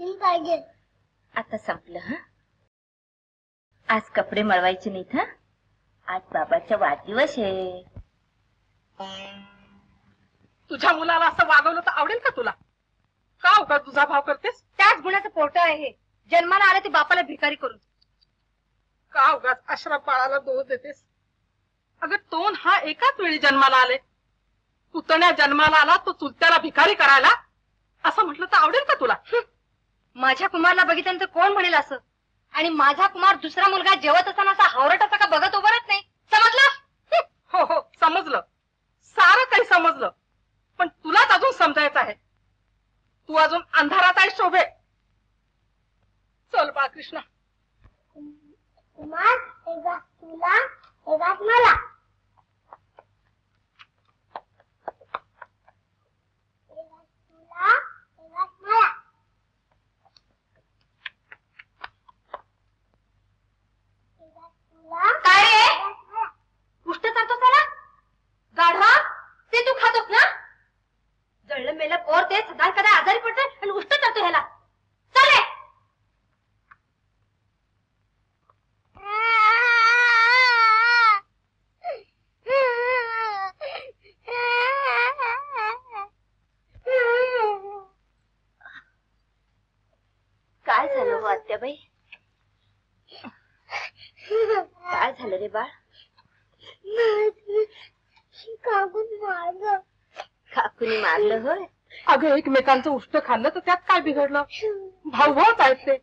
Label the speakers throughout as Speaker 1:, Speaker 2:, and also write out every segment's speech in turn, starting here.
Speaker 1: Ice cream पाहिजे.
Speaker 2: आता संपलं. हा, आज कपडे मळवायचे नाहीत. हा, आज बाबाचा वाढदिवस आहे.
Speaker 3: तुझ्या मुलाला असं वागवलं तर आवडेल का तुला? का होता तुझा भाव करतेस?
Speaker 4: त्याच गुणाचं पोट आहे. जन्माला आले ते बापाला भिकारी करून.
Speaker 3: का उगाच अश्रफ बाळाला दोष देतेस? अगं टोन हा एकाच वेळी जन्माला आले. पुतण्या जन्माला आला तो चुलत्याला भिकारी करायला, असं म्हटलं तर आवडेल का तुला?
Speaker 4: माझ्या कुमारला बघितल्यानंतर कोण म्हणेल असं? आणि माझा कुमार दुसरा मुलगा जेवत असताना असा हावरटाचा का बघत उभं राहत नाही. समजलं?
Speaker 3: हो हो समजलं, सारं काही समजलं. पण तुलाच अजून समजायचं आहे. तू अजून अंधारात आहे शोभे. चल बाळकृष्ण.
Speaker 1: कुमार हे घास तुला, हे घास मला. हे घास तुला, हे घास मला. हे घास तुला.
Speaker 4: काय रे? उष्ट चालतोस त्याला? गाढवा ते तू खातोस ना? जळलं मेलं पोर ते सदा कदा आजारी पडते आणि उष्ट चालतो ह्याला. चाले
Speaker 2: काय झालं हो आत्याबाई? काय झालं रे बाळ?
Speaker 1: काकून मारलं.
Speaker 2: काकूनी मारलं होय?
Speaker 3: अगं एकमेकांचं उष्ट खाल्लं तर त्यात काय बिघडलं? भाऊ भाऊच आहेत ते.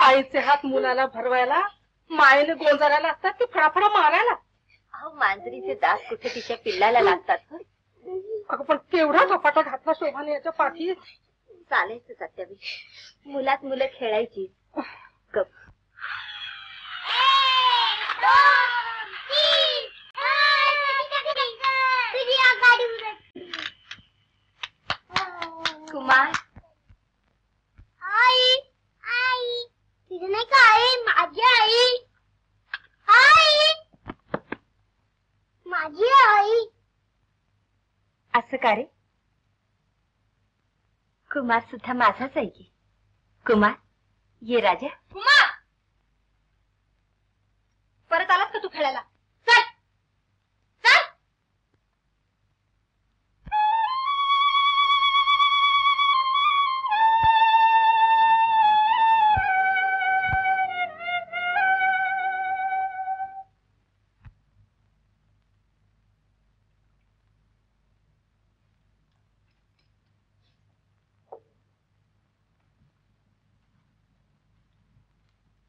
Speaker 3: आईचे हात मुलाला भरवायला, मायेने गोंजारायला असतात की फडाफडा मारायला.
Speaker 2: अहो मांजरीचे दात कुठे तिच्या पिल्लाला लागतात.
Speaker 3: अगं पण केवढा झपाटा घातला शोभाने याच्या पाठी.
Speaker 2: चालायचं आत्याबाई, मुलात मुलं खेळायची. गप. कुमार.
Speaker 1: आई आई तिथे नाही का आई? माझी आई. आई माझी आई.
Speaker 2: असं का रे? कुमार सुद्धा माझाच आहे की. कुमार ये राजा.
Speaker 4: कुमार परत आलास का तू खेळायला? चल चल.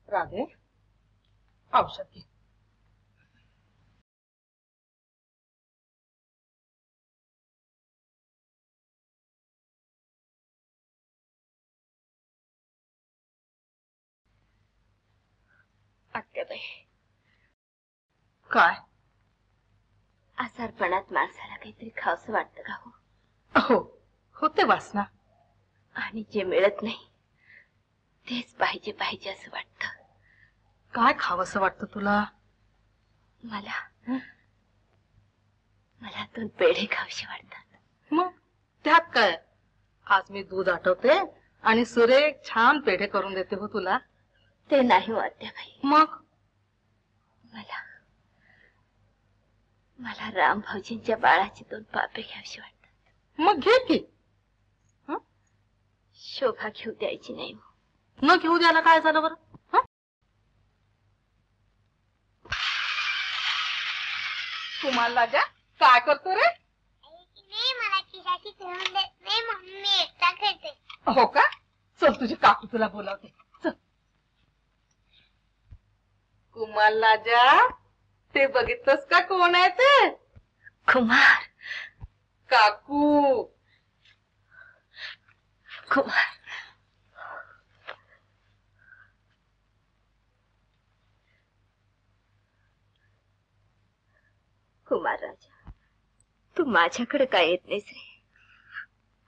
Speaker 3: राधे औषध घे.
Speaker 2: आत्याबाई,
Speaker 3: काय?
Speaker 2: आजारपणात माणसाला काहीतरी खावंसं वाटतं का हो?
Speaker 3: हो होते वासना.
Speaker 2: आणि जे मिळत नाही तेच पाहिजे पाहिजे असं वाटतं.
Speaker 3: काय खावंसं वाटतं तुला?
Speaker 2: मला मला 2 पेढे खावशे वाटतात.
Speaker 3: मग त्यात काय? आज मी दूध आटवते आणि सुरेख छान पेढे करून देते हो तुला.
Speaker 2: ते नाही हो आत्याबाई.
Speaker 3: मग
Speaker 2: मला मला राम भाऊजींच्या बाळाचे 2 पापे घ्यावशे वाटतात.
Speaker 3: मग घे की.
Speaker 2: शोभा घेऊ द्यायची नाही.
Speaker 3: न घेऊ द्यायला काय झालं बरं? तुम्हाला जा काय करतो रे?
Speaker 1: मला खिशाची ठेवून दे. नाही मम्मी एकटा खेळते.
Speaker 3: हो का? चल तुझी काकू तुला बोलावते. चल. कुमारला जा, ते बघितलंस का कोण आहे ते?
Speaker 2: कुमार.
Speaker 3: काकू.
Speaker 2: कुमार. कुमार राजा, तू माझ्याकडे काय येत नाहीस रे?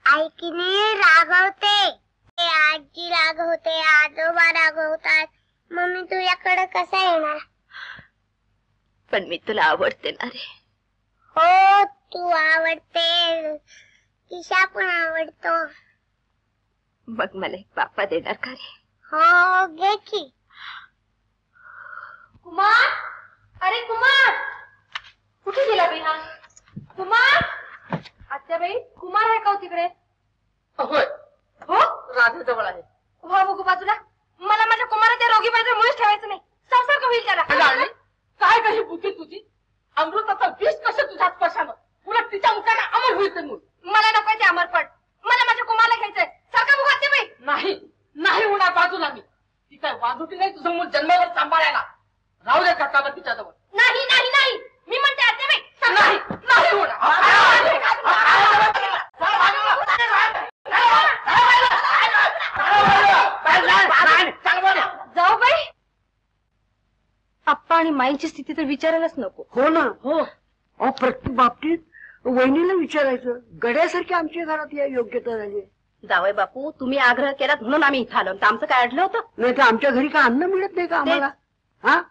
Speaker 1: आई की नाही रागवते. आजी रागवते, आजोबा रागवतात. मम्मी तुझ्याकडे कसा येणार?
Speaker 2: पण मी तुला आवडते ना रे.
Speaker 1: हो तू आवडते. किशा पण आवडतो.
Speaker 2: मग मला एक बाप्पा देणार का रे?
Speaker 1: हो घे की.
Speaker 4: कुमार, अरे कुमार, कुठे गेला बाई हा? कुमार, आत्याबाई, कुमार आहे का हो तिकडे?
Speaker 3: होय,
Speaker 4: हो,
Speaker 3: राधेजवळ आहे.
Speaker 4: व्हा बघू बाजूला. मला माझ्या कुमाराच्या रोगी बाजूला मुळीच ठेवायचं नाही. संसार का होईल त्याला?
Speaker 3: लाडली, काय काही बुद्धी तुझी? अमृताचा विष कसं तुझ्या स्पर्शानं? उलट तिच्या मुखाने अमर होईल ते मूल.
Speaker 4: मला नको ते अमरपट. मला माझ्या कुमारला घ्यायचंय. सारखा बघू आत्याबाई.
Speaker 3: नाही, नाही होणार बाजूला मी. ती काय वाजूटी नाही तुझं मूल जन्मावर सांभाळायला. राहू दे काकाला तिच्याजवळ.
Speaker 4: नाही नाही नाही, मी म्हणते आत्याबाई.
Speaker 3: नाही, नाही होणार.
Speaker 4: जाऊ बाई. आप्पा आणि माईंची स्थिती तर विचारायलाच नको.
Speaker 5: हो ना, हो. अहो प्रत्येक बाबतीत वहिनीला विचारायचं. गड्यासारखी आमच्या घरात या योग्यता झाली.
Speaker 2: जावई बापू, तुम्ही आग्रह केलात म्हणून आम्ही इथं आलो. तर आमचं काय अडलं होतं?
Speaker 5: नाही तर आमच्या घरी काय अन्न मिळत नाही का आम्हाला? हा,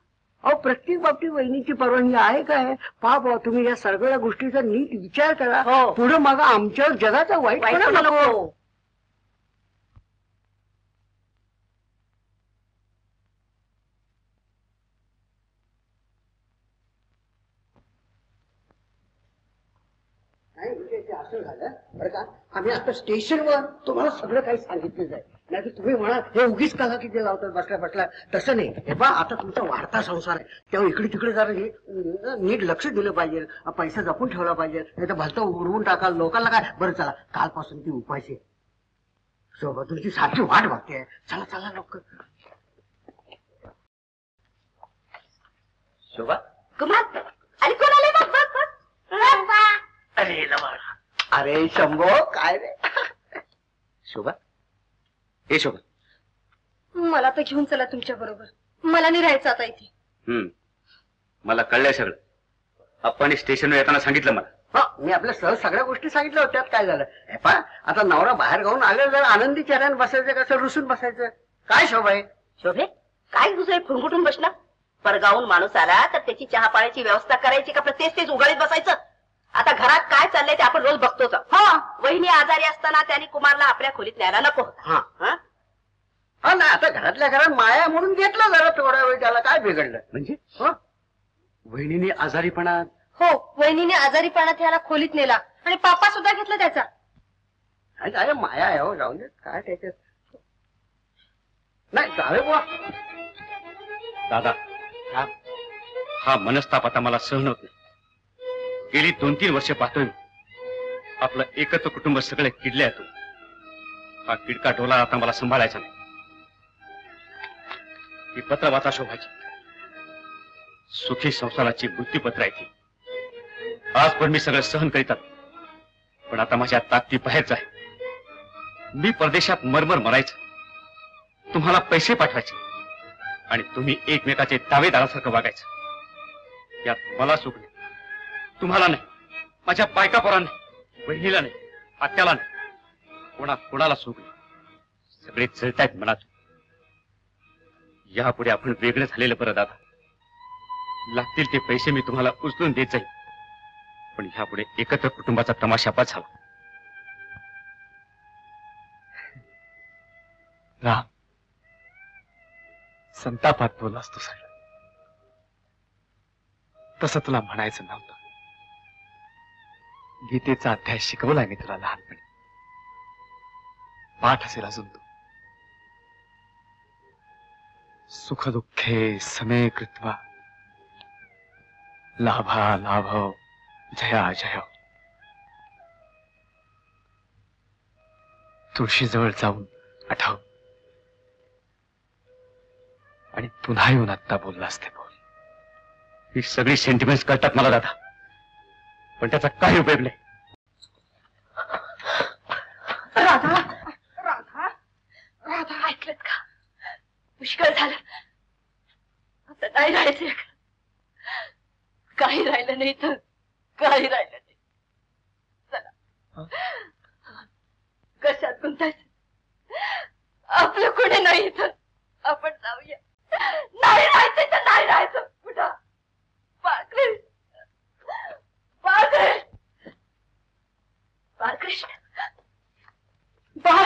Speaker 5: अहो प्रत्येक बाबतीत वहिनीची परवानगी आहे काय? पहा तुम्ही या सगळ्या गोष्टीचा नीट विचार करा.
Speaker 2: हो.
Speaker 5: पुढे मग आमच्या जगाचा वाईटपणा नको. नाही म्हणजे ते असं झालं बरं का, आम्ही आता स्टेशनवर तुम्हाला सगळं काही सांगितलं आहे. नाही तर तुम्ही म्हणा हे उगीच कला किती लावतात बसल्या बसल्या. तसं नाही. हे बा आता तुमचा वाढता संसार आहे, तेव्हा इकडे तिकडे जरा नीट लक्ष दिलं पाहिजे. पैसा जपून ठेवला पाहिजे. नाही तर भलतं उडवून टाकाल लोकांना. काय बरं चला, कालपासून ती उपायची सोबत तुमची सारखी वाट बघते. चला चला लवकर.
Speaker 6: शोभा,
Speaker 2: कुमार आणि कोण आले? बघ बघ बघ.
Speaker 6: अरे लबाडा, अरे शंभो, काय रे? शोभा, हे शोभा,
Speaker 4: मला तर घेऊन चला तुमच्या बरोबर. मला नाही राहायचं आता इथे.
Speaker 6: मला कळलंय सगळं. आपण स्टेशनवर येताना सांगितलं मला.
Speaker 5: हा, मी आपल्या सहज सगळ्या गोष्टी सांगितल्या होत्या. काय झालं हे पा, आता नवरा बाहेर गाऊन आले जर आनंदी चेहऱ्याने बसायचं कसं रुसून बसायचं? काय शोभा आहे?
Speaker 2: शोभे, काय तुझं फुंगुटून बसला? परगावून माणूस आला तर त्याची चहा पाण्याची व्यवस्था करायची का? तेच उगाळीत बसायचं? आता घरात काय चाललंय ते आपण रोज बघतोच. हा, वहिनी आजारी असताना त्याने कुमारला आपल्या खोलीत न्यायला नको.
Speaker 5: हा हा ना, आता घरातल्या घरात माया म्हणून घेतलं जरा थोडा वेळ. त्याला काय बिघडलं
Speaker 6: म्हणजे वहिनीने आजारीपणात?
Speaker 4: हो, वहिनीने आजारीपणात याला खोलीत नेला आणि पापा सुद्धा घेतला त्याचा.
Speaker 5: काय माया आहे हो, जाऊन दे. काय त्याच्यात नाही जावे बुवा.
Speaker 6: दादा, हा मनस्ताप आता मला सहन होत नाही. गेली 2-3 वर्ष पाहतोय आपलं एकत्र कुटुंब सगळे किडले येतो. हा किडका डोला आता मला सांभाळायचा नाही. ही पत्र वाचा शोभाची. सुखी संसाराची बुद्धिपत्र आहे ती. आज पण मी सगळं सहन करीतात, पण आता माझ्या ताकदी बाहेरच आहे. मी परदेशात मरमर मरायचं, तुम्हाला पैसे पाठवायचे आणि तुम्ही एकमेकाचे दावेदारासारखं वागायचं. यात मला सुख नाही, तुम्हाला नाही, माझ्या बायका पोरांना नाही, बहिणीला नाही, आत्याला नाही, कोणाला सुख नाही. सगळे जळतायत मनात. यापुढे आपण वेगळे झालेलं बरं दादा. लागतील ते पैसे मी तुम्हाला उचलून देत जाईल, पण ह्यापुढे एकत्र कुटुंबाचा तमाशा बस झाला.
Speaker 7: राम, संतापात बोललास तू सगळं. तसं तुला म्हणायचं नव्हतं. गीतेचा अध्याय शिकवलाय मी तुला लहानपणी. पाठ असेल अजून तू. सुख दुःखे समे कृत्वा लाभा लाभव जया जय. तुळशीजवळ जाऊन आठव आणि पुन्हा येऊन आत्ता बोललास ते बोल.
Speaker 6: ही सगळी सेंटिमेंट्स कळतात मला दादा, पण त्याचा काही उपयोग नाही.
Speaker 4: राधा, राधा, राधा, ऐकलत का? पुष्कळ झालं. आता नाही राहायचं. काही राहिलं नाही तर काही राहिलं नाही. चला, कशात गुंतायचं? आपलं कोणी नाही इथं. आपण जाऊया. नाही राहायचं तर नाही राहायचं. कुठं? बाळकृष्ण, बाळकृष्ण, बाळ,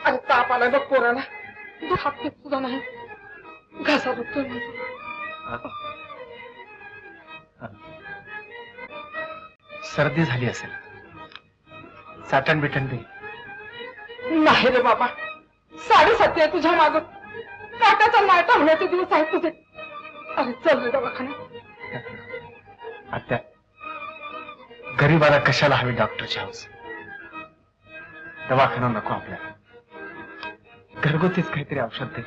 Speaker 3: अरे ताप आलाय बघ पोराला, हात घेत सुद्धा नाही, घसा दुखतोय माझा.
Speaker 7: सर्दी झाली असेल, साठण बिटण दे.
Speaker 3: नाही रे बाबा, 7:30 आहे तुझ्या माग, काट्याचा नाटा होण्याचे दिवस आहेत तुझे. अरे चल रे दवाखान्यात.
Speaker 7: आत्या, गरीबाला कशाला हवी डॉक्टरची हौस? दवाखाना नको आपल्याला, घरगुतीच काहीतरी औषध दे.